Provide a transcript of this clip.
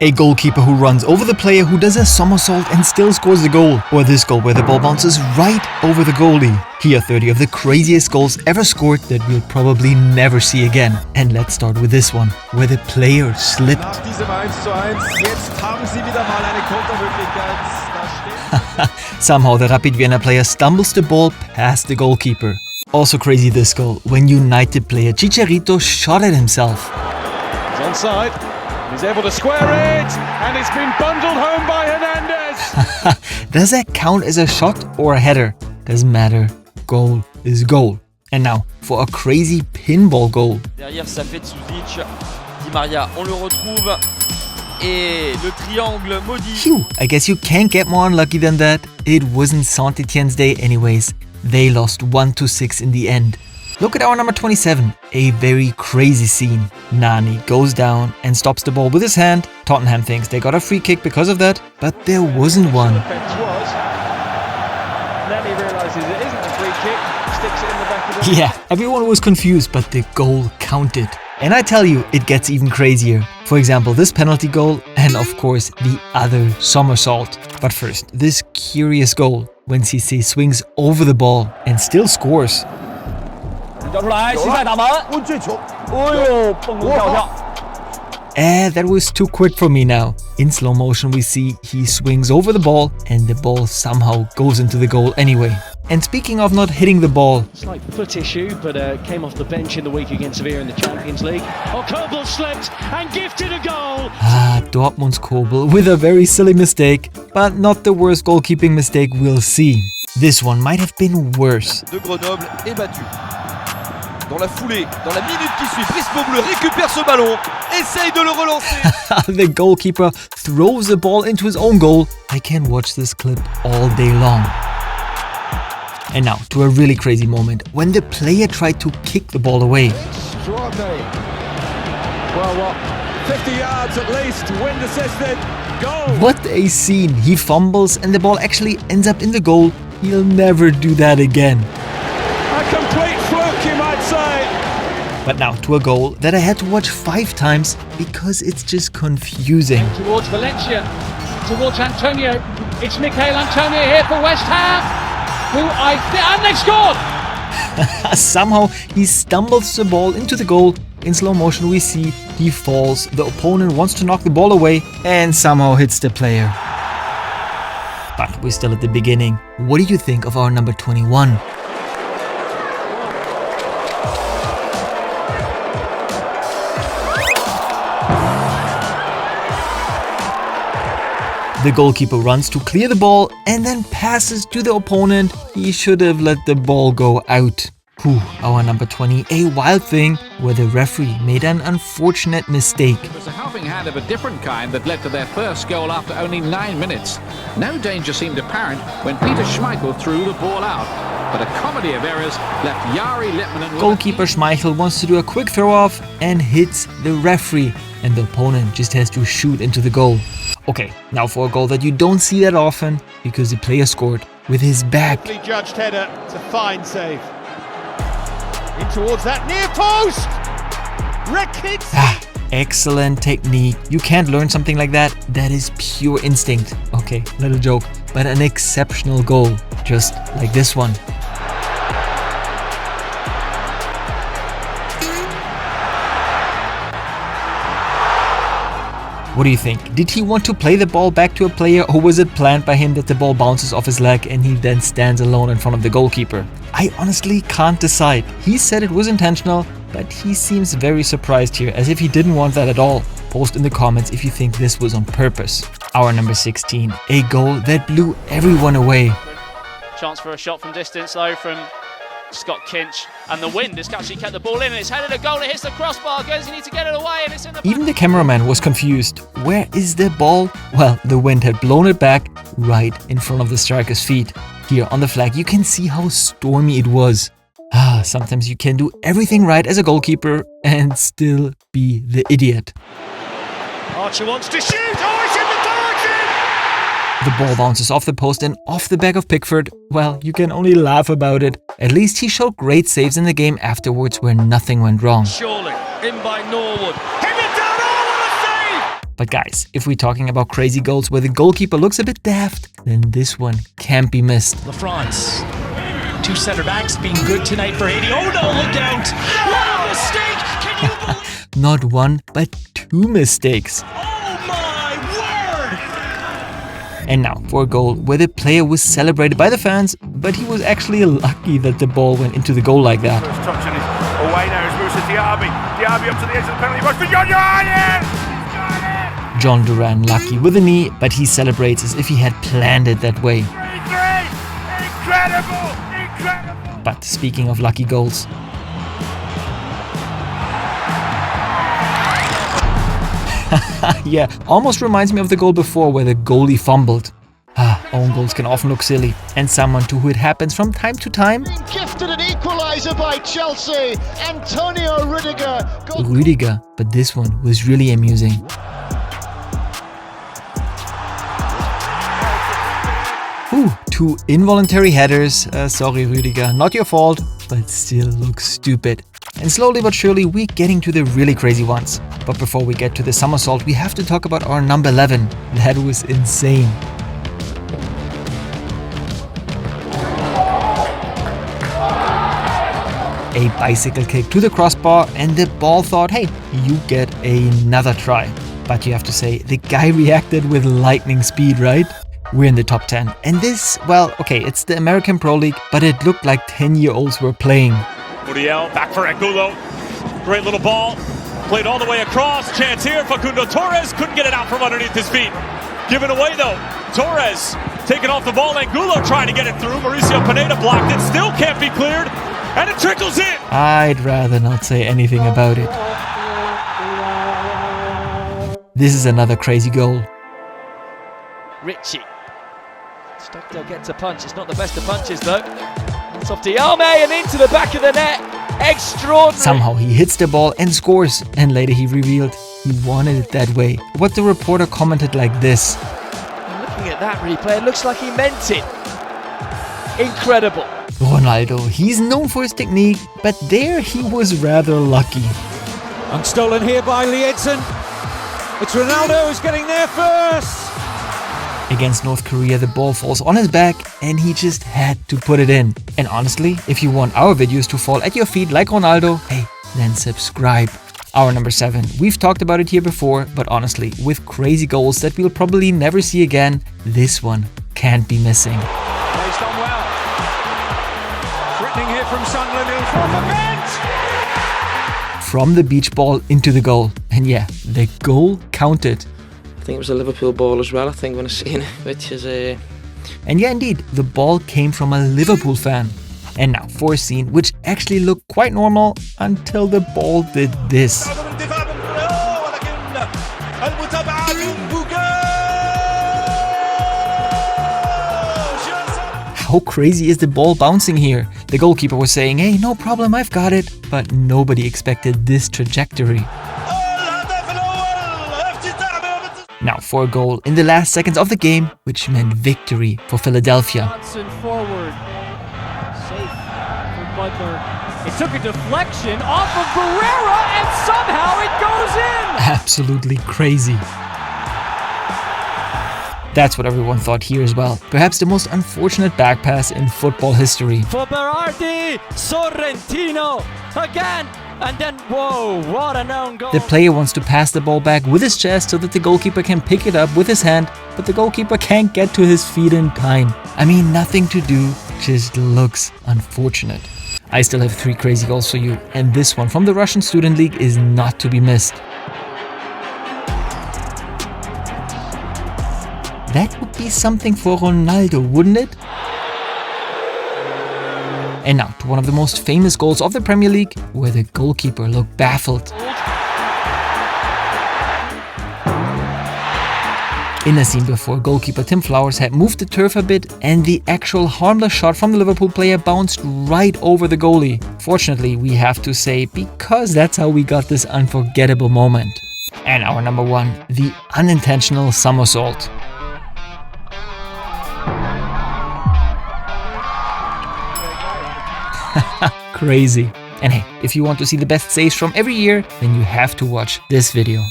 A goalkeeper who runs over the player who does a somersault and still scores the goal. Or this goal where the ball bounces right over the goalie. Here are 30 of the craziest goals ever scored that we'll probably never see again. And let's start with this one, where the player slipped. Nach diesem 1:1, jetzt haben sie wieder mal eine Kontermöglichkeit. Da steht Somehow the Rapid Vienna player stumbles the ball past the goalkeeper. Also crazy this goal, when United player Chicharito shot at himself. He's onside. He's able to square it, and it's been bundled home by Hernandez. Does that count as a shot or a header? Doesn't matter. Goal is goal. And now for a crazy pinball goal. Derrière, ça fait Tsuzic. Di Maria, on le retrouve. Et le triangle maudit. Phew, I guess you can't get more unlucky than that. It wasn't Saint-Étienne's day anyways. They lost 1-6 in the end. Look at our number 27, a very crazy scene. Nani goes down and stops the ball with his hand. Tottenham thinks they got a free kick because of that, but there wasn't one. Then he realises it isn't a free kick, sticks it in the back of the... Yeah, everyone was confused, but the goal counted. And I tell you, it gets even crazier. For example, this penalty goal, and of course the other somersault. But first, this curious goal, when Cissé swings over the ball and still scores. That was too quick for me now. In slow motion we see he swings over the ball and the ball somehow goes into the goal anyway. And speaking of not hitting the ball, Slight foot issue, but came off the bench in the week against Sevilla in the Champions League. Oh, Kobel slipped and gifted a goal. Dortmund's Kobel with a very silly mistake, but not the worst goalkeeping mistake we'll see. This one might have been worse. De Grenoble est battu. Dans la foulée, dans la minute qui suit, Brisbane Bleu récupère ce ballon, essaye de le relancer. The goalkeeper throws the ball into his own goal. I can watch this clip all day long. And now to a really crazy moment when the player tried to kick the ball away. Extraordinary. Well, what? 50 yards at least, wind assisted, goal! What a scene! He fumbles and the ball actually ends up in the goal. He'll never do that again. A complete fluke, you might say. But now to a goal that I had to watch 5 times because it's just confusing. Towards Valencia, towards Antonio. It's Michael Antonio here for West Ham. And they've scored! Somehow he stumbles the ball into the goal. In slow motion we see he falls, the opponent wants to knock the ball away and somehow hits the player. But we're still at the beginning. What do you think of our number 21? The goalkeeper runs to clear the ball and then passes to the opponent. He should have let the ball go out. Our number 20, a wild thing where the referee made an unfortunate mistake. It was a helping hand of a different kind that led to their first goal after only 9 minutes. No danger seemed apparent when Peter Schmeichel threw the ball out. But a comedy of errors left Jari Litmanen... Goalkeeper Schmeichel wants to do a quick throw-off and hits the referee. And the opponent just has to shoot into the goal. Okay, now for a goal that you don't see that often because the player scored with his back. Judged header, it's a fine save. In towards that near post! Rick Excellent technique. You can't learn something like that. That is pure instinct. Okay, little joke, but an exceptional goal. Just like this one. What do you think? Did he want to play the ball back to a player, or was it planned by him that the ball bounces off his leg and he then stands alone in front of the goalkeeper? I honestly can't decide. He said it was intentional, but he seems very surprised here, as if he didn't want that at all. Post in the comments if you think this was on purpose. Our number 16, a goal that blew everyone away. Chance for a shot from distance though from Scott Kinch, and the wind has actually kept the ball in and it's headed a goal, it hits the crossbar, goes, you need to get it away and it's in the... Even the cameraman was confused. Where is the ball? Well, the wind had blown it back right in front of the striker's feet. Here on the flag you can see how stormy it was. Sometimes you can do everything right as a goalkeeper and still be the idiot. Archer wants to shoot, oh it's in the direction! The ball bounces off the post and off the back of Pickford. Well, you can only laugh about it. At least he showed great saves in the game afterwards where nothing went wrong. Surely, in by Norwood. Hit it down, oh what a save! But guys, if we're talking about crazy goals where the goalkeeper looks a bit daft, then this one can't be missed. LaFrance, two centre backs being good tonight for Haiti. Oh no, look out! What a mistake! Can you believe? Not one, but two mistakes. Oh my word! And now for a goal where the player was celebrated by the fans, but he was actually lucky that the ball went into the goal like that. First touch and it's away now as Moussa Diaby. Diaby up to the edge of the penalty box for John Duran! John Duran lucky with a knee, but he celebrates as if he had planned it that way. Incredible! Incredible! But speaking of lucky goals, yeah, almost reminds me of the goal before where the goalie fumbled. Own goals can often look silly, and someone to who it happens from time to time. Gifted an equaliser by Chelsea, Antonio Rüdiger. Rüdiger, but this one was really amusing. Ooh, two involuntary headers. Sorry Rüdiger, not your fault, but still looks stupid. And slowly but surely we're getting to the really crazy ones. But before we get to the somersault, we have to talk about our number 11. That was insane. A bicycle kick to the crossbar and the ball thought, hey, you get another try. But you have to say, the guy reacted with lightning speed, right? We're in the top 10. And this, well, okay, it's the American Pro League, but it looked like 10-year-olds were playing. Muriel back for Angulo. Great little ball. Played all the way across. Chance here. Facundo Torres couldn't get it out from underneath his feet. Given away though. Torres taking off the ball. Angulo trying to get it through. Mauricio Pineda blocked it. Still can't be cleared. And it trickles in. I'd rather not say anything about it. This is another crazy goal. Ritchie. Stockdale gets a punch. It's not the best of punches though. It's off Diame and into the back of the net. Extraordinary. Somehow he hits the ball and scores. And later he revealed he wanted it that way. What the reporter commented like this. Looking at that replay, it looks like he meant it. Incredible. Ronaldo, he's known for his technique, but there he was rather lucky. And stolen here by Liedson. It's Ronaldo who's getting there first. Against North Korea, the ball falls on his back and he just had to put it in. And honestly, if you want our videos to fall at your feet like Ronaldo, hey, then subscribe. Our number 7. We've talked about it here before, but honestly, with crazy goals that we'll probably never see again, this one can't be missing. Placed on well. Threatening here from Sunderland, who's from the bench. From the beach ball into the goal. And yeah, the goal counted. I think it was a Liverpool ball as well, I think, when I seen it, which is a... And yeah, indeed, the ball came from a Liverpool fan. And now for a scene which actually looked quite normal until the ball did this. How crazy is the ball bouncing here? The goalkeeper was saying, hey, no problem, I've got it. But nobody expected this trajectory. Now for a goal in the last seconds of the game, which meant victory for Philadelphia. Johnson forward. Safe for Butler. It took a deflection off of Barrera and somehow it goes in! Absolutely crazy. That's what everyone thought here as well. Perhaps the most unfortunate back pass in football history. For Berardi, Sorrentino again! And then, whoa, what a known goal. The player wants to pass the ball back with his chest so that the goalkeeper can pick it up with his hand, but the goalkeeper can't get to his feet in time. I mean, nothing to do, just looks unfortunate. I still have 3 crazy goals for you, and this one from the Russian Student League is not to be missed. That would be something for Ronaldo, wouldn't it? And now to one of the most famous goals of the Premier League, where the goalkeeper looked baffled. In a scene before, goalkeeper Tim Flowers had moved the turf a bit and the actual harmless shot from the Liverpool player bounced right over the goalie. Fortunately, we have to say, because that's how we got this unforgettable moment. And our number 1, the unintentional somersault. Crazy. And hey, if you want to see the best saves from every year, then you have to watch this video.